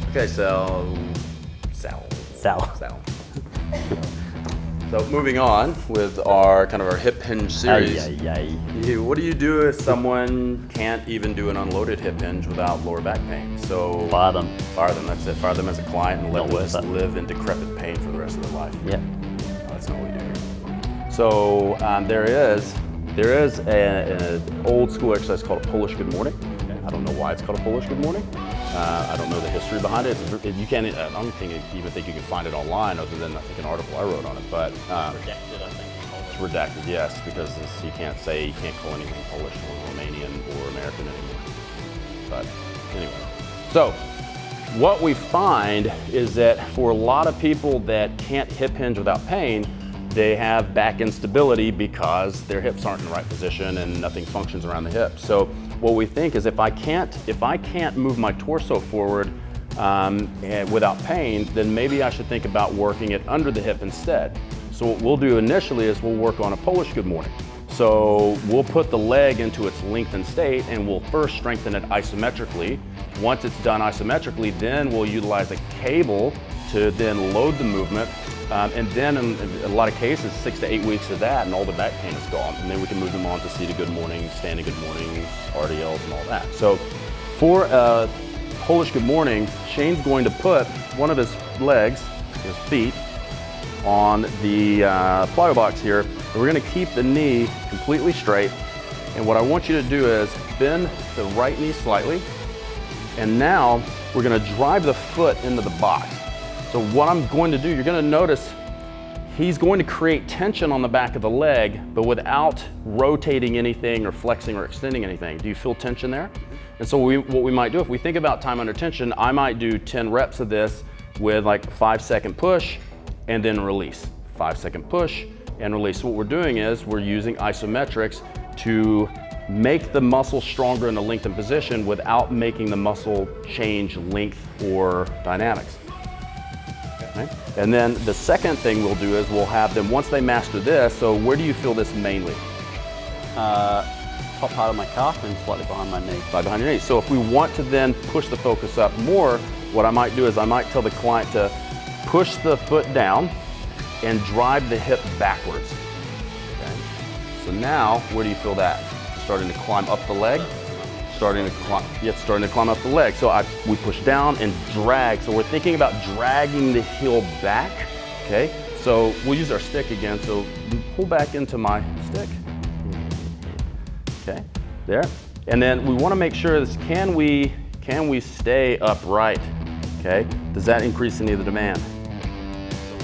Okay, Sal. So moving on with our hip hinge series. What do you do if someone can't even do an unloaded hip hinge without lower back pain? So Fire them. That's it. Fire them as a client and let Not them worth just it. live in decrepit pain for the rest of their life. Yeah. No, that's not what we do here. So there is an old school exercise called a Polish good morning. I don't know why it's called a Polish good morning. I don't know the history behind it. You can't. I don't even think you can find it online, other than I think an article I wrote on it. But Redacted, I think. it's redacted, yes, because you can't call anything Polish or Romanian or American anymore. But anyway, so what we find is that for a lot of people that can't hip hinge without pain, they have back instability because their hips aren't in the right position and nothing functions around the hip. So what we think is if I can't move my torso forward without pain, then maybe I should think about working it under the hip instead. So what we'll do initially is we'll work on a Polish good morning. So we'll put the leg into its lengthened state and we'll first strengthen it isometrically. Once it's done isometrically, then we'll utilize a cable to then load the movement. And then in a lot of cases, 6 to 8 weeks of that and all the back pain is gone. And then we can move them on to seated good morning, standing good morning, RDLs and all that. So for a Polish good morning, Shane's going to put one of his legs, his feet, on the plyo box here. And we're gonna keep the knee completely straight. And what I want you to do is bend the right knee slightly. And now we're gonna drive the foot into the box. So what I'm going to do, you're going to notice he's going to create tension on the back of the leg, but without rotating anything or flexing or extending anything. Do you feel tension there? And so what we might do, if we think about time under tension, I might do 10 reps of this with like a 5-second push and then release. 5-second push and release. So what we're doing is we're using isometrics to make the muscle stronger in a lengthened position without making the muscle change length or dynamics. Okay. And then the second thing we'll do is we'll have them, once they master this, so where do you feel this mainly? Top part of my calf and slightly behind my knee. Right behind your knee. So if we want to then push the focus up more, what I might do is I might tell the client to push the foot down and drive the hip backwards. Okay. So now, where do you feel that? Starting to climb up the leg. Starting to climb up the leg. So we push down and drag. So we're thinking about dragging the heel back. Okay. So we'll use our stick again. So pull back into my stick. Okay. There. And then we want to make sure this. Can we stay upright? Okay. Does that increase any of the demand?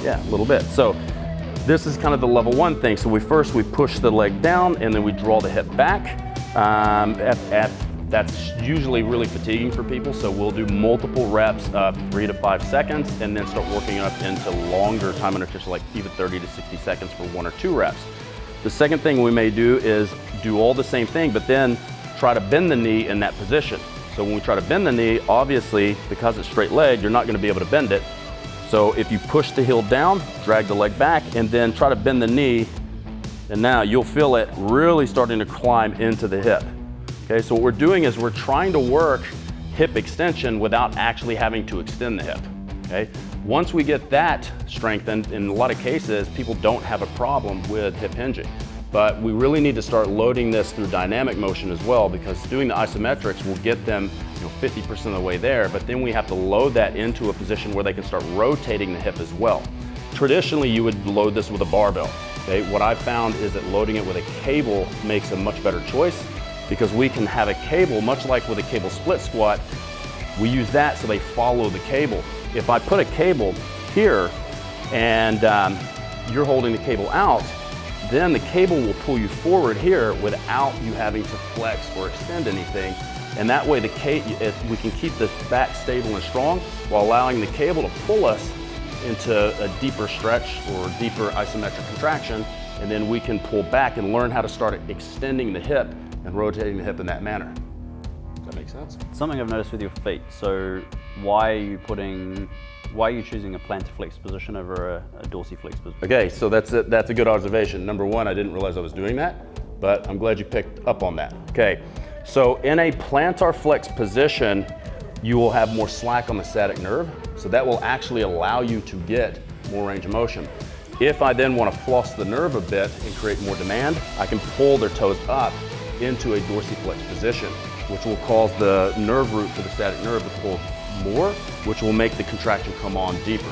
Yeah, a little bit. So this is kind of the level 1 thing. So we push the leg down and then we draw the hip back. That's usually really fatiguing for people, so we'll do multiple reps of 3 to 5 seconds and then start working up into longer time under tension, like even 30 to 60 seconds for 1 or 2 reps. The second thing we may do is do all the same thing, but then try to bend the knee in that position. So when we try to bend the knee, obviously, because it's straight leg, you're not gonna be able to bend it. So if you push the heel down, drag the leg back, and then try to bend the knee, and now you'll feel it really starting to climb into the hip. Okay, so what we're doing is we're trying to work hip extension without actually having to extend the hip. Okay, once we get that strengthened, in a lot of cases, people don't have a problem with hip hinging. But we really need to start loading this through dynamic motion as well, because doing the isometrics will get them 50% of the way there, but then we have to load that into a position where they can start rotating the hip as well. Traditionally, you would load this with a barbell. Okay, what I've found is that loading it with a cable makes a much better choice, because we can have a cable, much like with a cable split squat, we use that so they follow the cable. If I put a cable here and you're holding the cable out, then the cable will pull you forward here without you having to flex or extend anything. And that way we can keep this back stable and strong while allowing the cable to pull us into a deeper stretch or deeper isometric contraction, and then we can pull back and learn how to start extending the hip and rotating the hip in that manner. Does that make sense? Something I've noticed with your feet. So why are you choosing a plantar flex position over a dorsiflex position? Okay, so that's a good observation. Number 1, I didn't realize I was doing that, but I'm glad you picked up on that. Okay, so in a plantar flex position, you will have more slack on the sciatic nerve, so that will actually allow you to get more range of motion. If I then want to floss the nerve a bit and create more demand, I can pull their toes up into a dorsiflex position, which will cause the nerve root for the sciatic nerve to pull more, which will make the contraction come on deeper.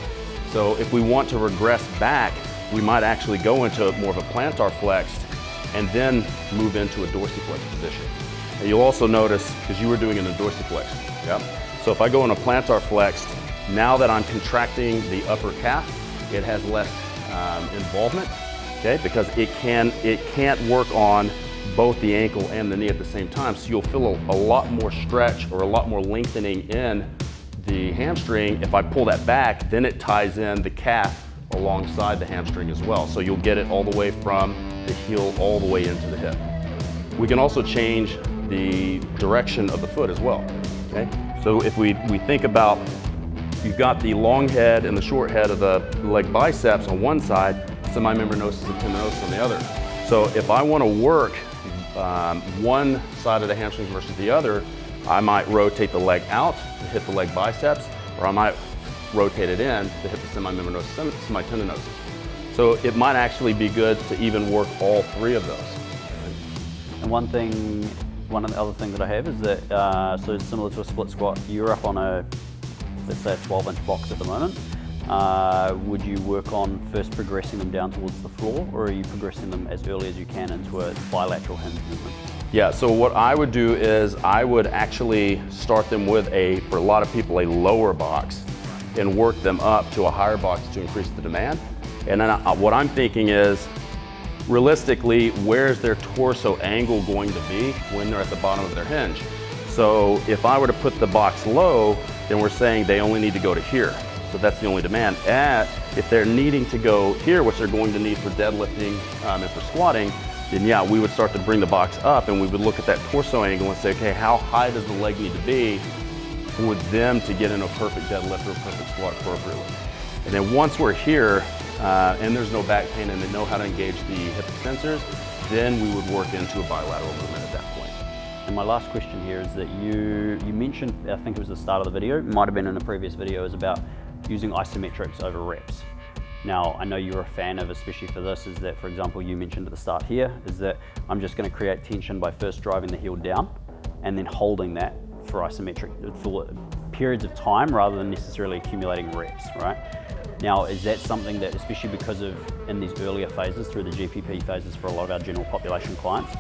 So if we want to regress back, we might actually go into more of a plantar flexed and then move into a dorsiflex position. And you'll also notice, because you were doing it in a dorsiflex, yep. So if I go in a plantar flexed, now that I'm contracting the upper calf, it has less involvement, okay? Because it can't work on both the ankle and the knee at the same time. So you'll feel a lot more stretch or a lot more lengthening in the hamstring. If I pull that back, then it ties in the calf alongside the hamstring as well. So you'll get it all the way from the heel all the way into the hip. We can also change the direction of the foot as well, okay? So if we think about, you've got the long head and the short head of the leg biceps on one side, semimembranosus and tendinosus on the other. So if I want to work one side of the hamstring versus the other, I might rotate the leg out to hit the leg biceps, or I might rotate it in to hit the semimembranosus, semitendinosus. So it might actually be good to even work all three of those. And one of the other things that I have is that, so similar to a split squat, you're up on a, let's say a 12-inch box at the moment. Would you work on first progressing them down towards the floor, or are you progressing them as early as you can into a bilateral hinge movement? Yeah, so what I would do is I would actually start them with for a lot of people, a lower box and work them up to a higher box to increase the demand. And then what I'm thinking is, realistically, where's their torso angle going to be when they're at the bottom of their hinge? So if I were to put the box low, then we're saying they only need to go to here. So that's the only demand. If they're needing to go here, which they're going to need for deadlifting and for squatting, then yeah, we would start to bring the box up and we would look at that torso angle and say, okay, how high does the leg need to be for them to get in a perfect deadlift or a perfect squat appropriately? And then once we're here, and there's no back pain and they know how to engage the hip extensors, then we would work into a bilateral movement at that point. And my last question here is that you mentioned, I think it was the start of the video, it might have been in a previous video, is about using isometrics over reps. Now, I know you're a fan of, especially for this, is that, for example, you mentioned at the start here, is that I'm just going to create tension by first driving the heel down and then holding that for isometric for periods of time rather than necessarily accumulating reps, right? Now, is that something that, especially because of in these earlier phases, through the GPP phases for a lot of our general population clients,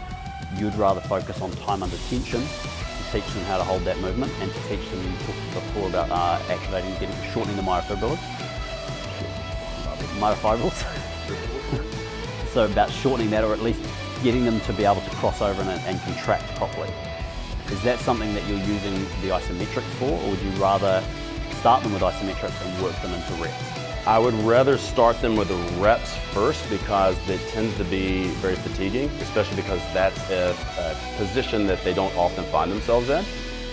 you'd rather focus on time under tension to teach them how to hold that movement and to teach them, you talked before about activating, shortening the myofibrils. So about shortening that, or at least getting them to be able to cross over and contract properly. Is that something that you're using the isometrics for, or would you rather start them with isometrics and work them into reps? I would rather start them with the reps first because they tend to be very fatiguing, especially because that's a position that they don't often find themselves in.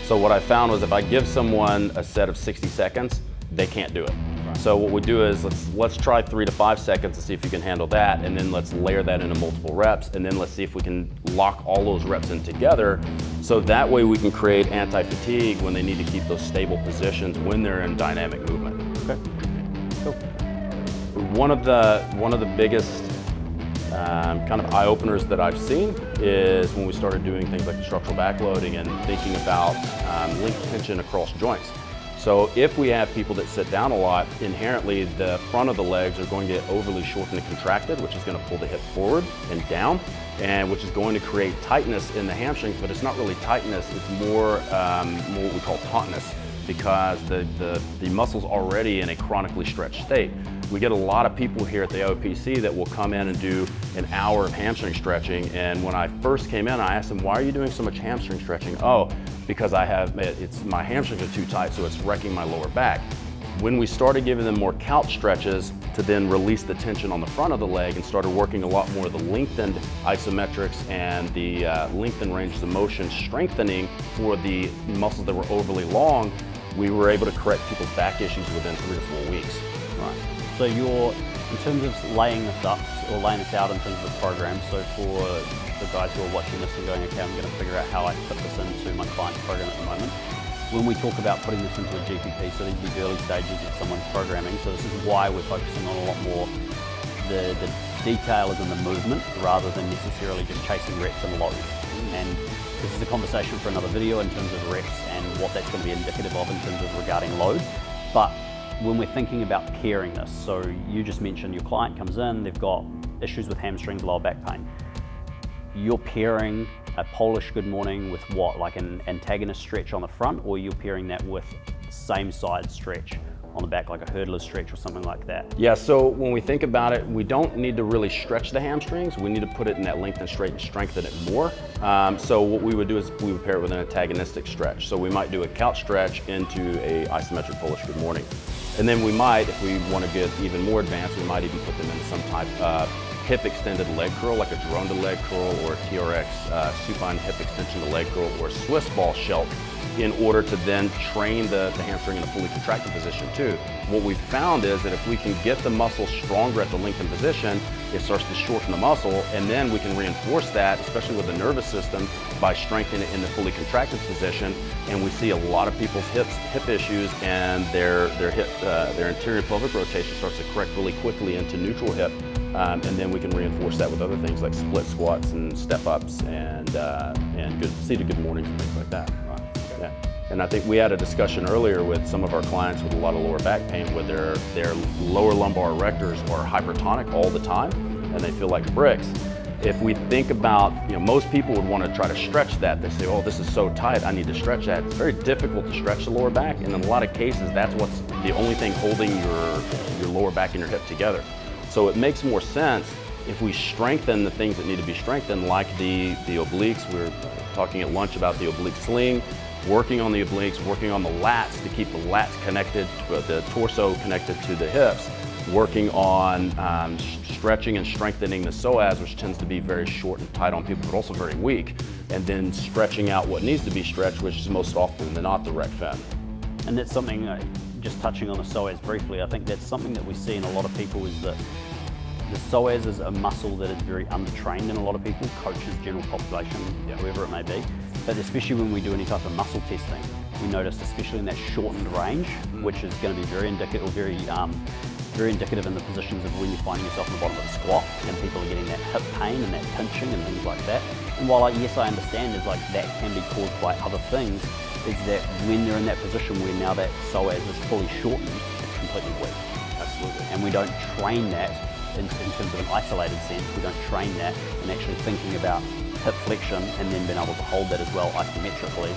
So what I found was if I give someone a set of 60 seconds, they can't do it. Right. So what we do is let's try 3 to 5 seconds to see if you can handle that, and then let's layer that into multiple reps, and then let's see if we can lock all those reps in together, so that way we can create anti-fatigue when they need to keep those stable positions when they're in dynamic movement. Okay. Cool. One of the biggest kind of eye-openers that I've seen is when we started doing things like structural backloading and thinking about link tension across joints. So if we have people that sit down a lot, inherently the front of the legs are going to get overly shortened and contracted, which is going to pull the hip forward and down, and which is going to create tightness in the hamstrings, but it's not really tightness, it's more what we call tautness, because the muscle's already in a chronically stretched state. We get a lot of people here at the OPC that will come in and do an hour of hamstring stretching, and when I first came in, I asked them, why are you doing so much hamstring stretching? Oh, because my hamstrings are too tight, so it's wrecking my lower back. When we started giving them more couch stretches to then release the tension on the front of the leg and started working a lot more of the lengthened isometrics and the lengthened ranges of motion strengthening for the muscles that were overly long, we were able to correct people's back issues within 3 to 4 weeks. Right. So in terms of laying this up, or laying this out in terms of the program, so for the guys who are watching this and going, okay, I'm going to figure out how I fit this into my client's program at the moment, when we talk about putting this into a GPP, so these are the early stages of someone's programming, so this is why we're focusing on a lot more the detail is in the movement rather than necessarily just chasing reps and load. And this is a conversation for another video in terms of reps and what that's going to be indicative of in terms of regarding load. But when we're thinking about pairing this, so you just mentioned your client comes in, they've got issues with hamstrings, lower back pain. You're pairing a Polish good morning with what, like an antagonist stretch on the front, or you're pairing that with same side stretch on the back, like a hurdler stretch or something like that? Yeah, so when we think about it, we don't need to really stretch the hamstrings. We need to put it in that length and straight and strengthen it more. So what we would do is we would pair it with an antagonistic stretch. So we might do a couch stretch into a isometric Polish good morning. And then we might, if we want to get even more advanced, we might even put them into some type of hip extended leg curl, like a Gironda leg curl or a TRX supine hip extension to leg curl or a Swiss ball shelf, in order to then train the hamstring in a fully contracted position too. What we've found is that if we can get the muscle stronger at the lengthened position, it starts to shorten the muscle, and then we can reinforce that, especially with the nervous system, by strengthening it in the fully contracted position. And we see a lot of people's hip issues, and their anterior pelvic rotation starts to correct really quickly into neutral hip. And then we can reinforce that with other things like split squats and step ups and good seated good mornings and things like that. Yeah. And I think we had a discussion earlier with some of our clients with a lot of lower back pain where their lower lumbar erectors are hypertonic all the time and they feel like bricks. If we think about, most people would want to try to stretch that. They say, oh, this is so tight, I need to stretch that. It's very difficult to stretch the lower back, and in a lot of cases, that's what's the only thing holding your lower back and your hip together. So it makes more sense if we strengthen the things that need to be strengthened, like the obliques. We were talking at lunch about the oblique sling, working on the obliques, working on the lats to keep the lats connected, the torso connected to the hips, working on stretching and strengthening the psoas, which tends to be very short and tight on people, but also very weak, and then stretching out what needs to be stretched, which is most often than not the rec fem. And that's something, just touching on the psoas briefly, I think that's something that we see in a lot of people is that the psoas is a muscle that is very undertrained in a lot of people, coaches, general population, whoever it may be. But especially when we do any type of muscle testing, we notice, especially in that shortened range, which is going to be very indicative, or very indicative in the positions of when you're finding yourself in the bottom of the squat, and people are getting that hip pain and that pinching and things like that. And while yes, I understand is like that can be caused by other things, is that when they're in that position where now that psoas is fully shortened, it's completely weak. Absolutely. And we don't train that in terms of an isolated sense. We don't train that in actually thinking about hip flexion and then being able to hold that as well isometrically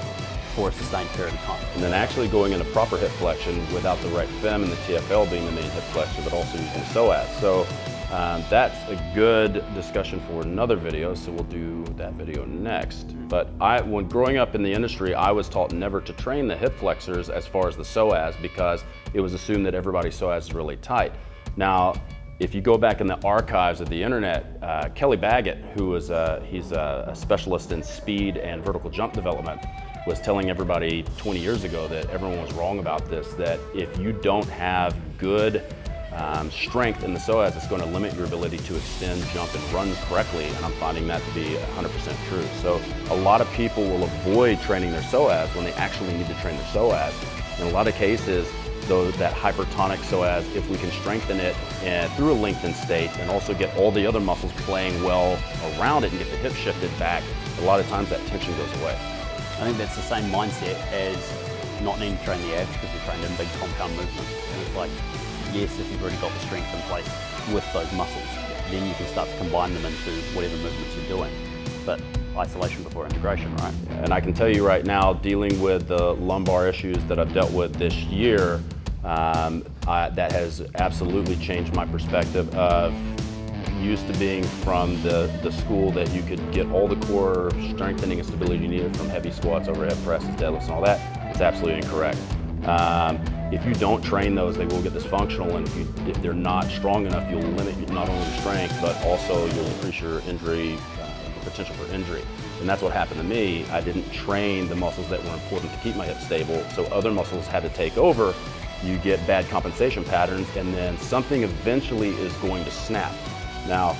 for a sustained period of time. And then actually going into proper hip flexion without the right fem and the TFL being the main hip flexor, but also using the psoas. So that's a good discussion for another video, so we'll do that video next. But when growing up in the industry, I was taught never to train the hip flexors as far as the psoas, because it was assumed that everybody's psoas is really tight. Now, if you go back in the archives of the internet, Kelly Baggett, who is he's a specialist in speed and vertical jump development, was telling everybody 20 years ago that everyone was wrong about this, that if you don't have good strength in the psoas, it's going to limit your ability to extend, jump, and run correctly, and I'm finding that to be 100% true. So a lot of people will avoid training their psoas when they actually need to train their psoas. In a lot of cases, though, that hypertonic psoas, if we can strengthen it through a lengthened state and also get all the other muscles playing well around it and get the hip shifted back, a lot of times that tension goes away. I think that's the same mindset as not needing to train the abs because you're trained in big compound movements. And it's like, yes, if you've already got the strength in place with those muscles, then you can start to combine them into whatever movements you're doing. But isolation before integration, right? And I can tell you right now, dealing with the lumbar issues that I've dealt with this year, that has absolutely changed my perspective of used to being from the school that you could get all the core strengthening and stability you needed from heavy squats, overhead presses, deadlifts, and all that. It's absolutely incorrect. If you don't train those, they will get dysfunctional, and if they're not strong enough, you'll limit not only your strength, but also you'll increase your injury, potential for injury. And that's what happened to me. I didn't train the muscles that were important to keep my hip stable, so other muscles had to take over. You get bad compensation patterns, and then something eventually is going to snap. Now,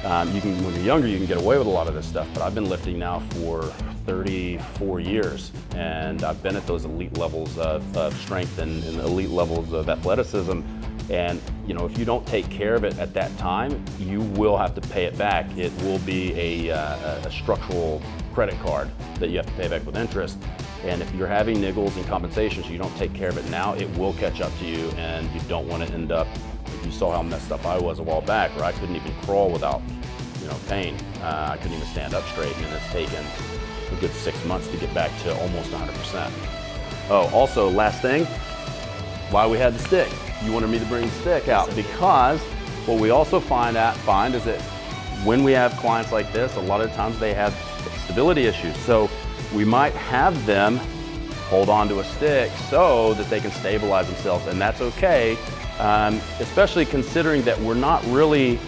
When you're younger, you can get away with a lot of this stuff, but I've been lifting now for 34 years, and I've been at those elite levels of strength and elite levels of athleticism. And if you don't take care of it at that time, you will have to pay it back. It will be a structural credit card that you have to pay back with interest. And if you're having niggles and compensations, you don't take care of it now, it will catch up to you, and you don't want to end up, you saw how messed up I was a while back, where I couldn't even crawl without pain. I couldn't even stand up straight, and it's taken a good 6 months to get back to almost 100%. Oh, also, last thing, why we had the stick. You wanted me to bring the stick out, because what we also find is that when we have clients like this, a lot of times they have stability issues. So we might have them hold on to a stick so that they can stabilize themselves, and that's okay, especially considering that we're not really,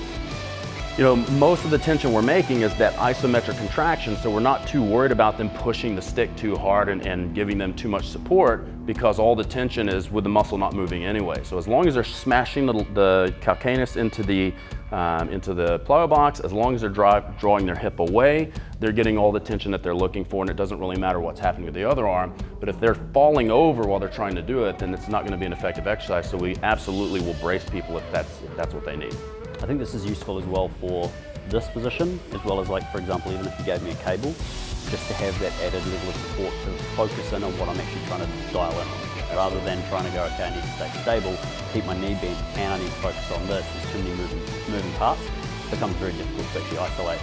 most of the tension we're making is that isometric contraction, so we're not too worried about them pushing the stick too hard and giving them too much support, because all the tension is with the muscle not moving anyway. So as long as they're smashing the calcaneus into the plyo box, as long as they're drawing their hip away, they're getting all the tension that they're looking for, and it doesn't really matter what's happening with the other arm. But if they're falling over while they're trying to do it, then it's not going to be an effective exercise. So we absolutely will brace people if that's what they need. I think this is useful as well for this position, as well as, like, for example, even if you gave me a cable, just to have that added level of support to focus in on what I'm actually trying to dial in on, rather than trying to go, okay, I need to stay stable, keep my knee bent, and I need to focus on this. There's too many moving parts. It becomes very difficult to actually isolate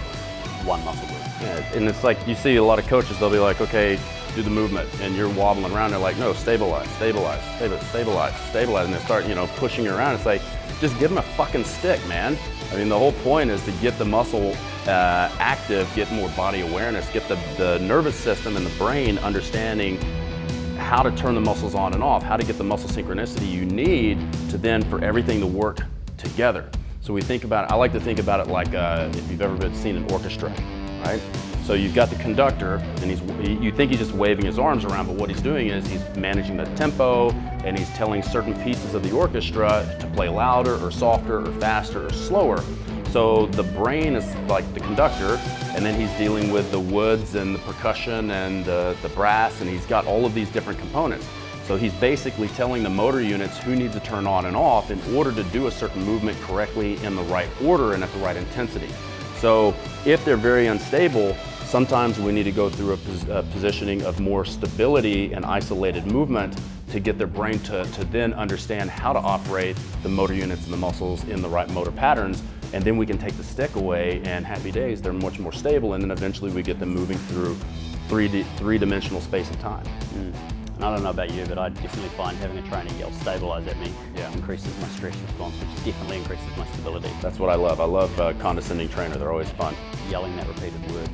one muscle group. Yeah, and it's like you see a lot of coaches, they'll be like, okay, do the movement, and you're wobbling around, they're like, no, stabilize, stabilize, stabilize, stabilize, and they start, pushing you around. It's like, just give them a fucking stick, man. I mean, the whole point is to get the muscle active, get more body awareness, get the nervous system and the brain understanding how to turn the muscles on and off, how to get the muscle synchronicity you need to then for everything to work together. So we think about it, I like to think about it like if you've ever seen an orchestra, right? So you've got the conductor, and you think he's just waving his arms around, but what he's doing is he's managing the tempo, and he's telling certain pieces of the orchestra to play louder or softer or faster or slower. So the brain is like the conductor, and then he's dealing with the woods and the percussion and the brass, and he's got all of these different components. So he's basically telling the motor units who needs to turn on and off in order to do a certain movement correctly in the right order and at the right intensity. So if they're very unstable, sometimes we need to go through a positioning of more stability and isolated movement to get their brain to then understand how to operate the motor units and the muscles in the right motor patterns. And then we can take the stick away, and happy days, they're much more stable, and then eventually we get them moving through three-dimensional space and time. And I don't know about you, but I definitely find having a trainer yell stabilize at me increases my stress response, which definitely increases my stability. That's what I love. I love condescending trainer. They're always fun. Yelling that repeated word.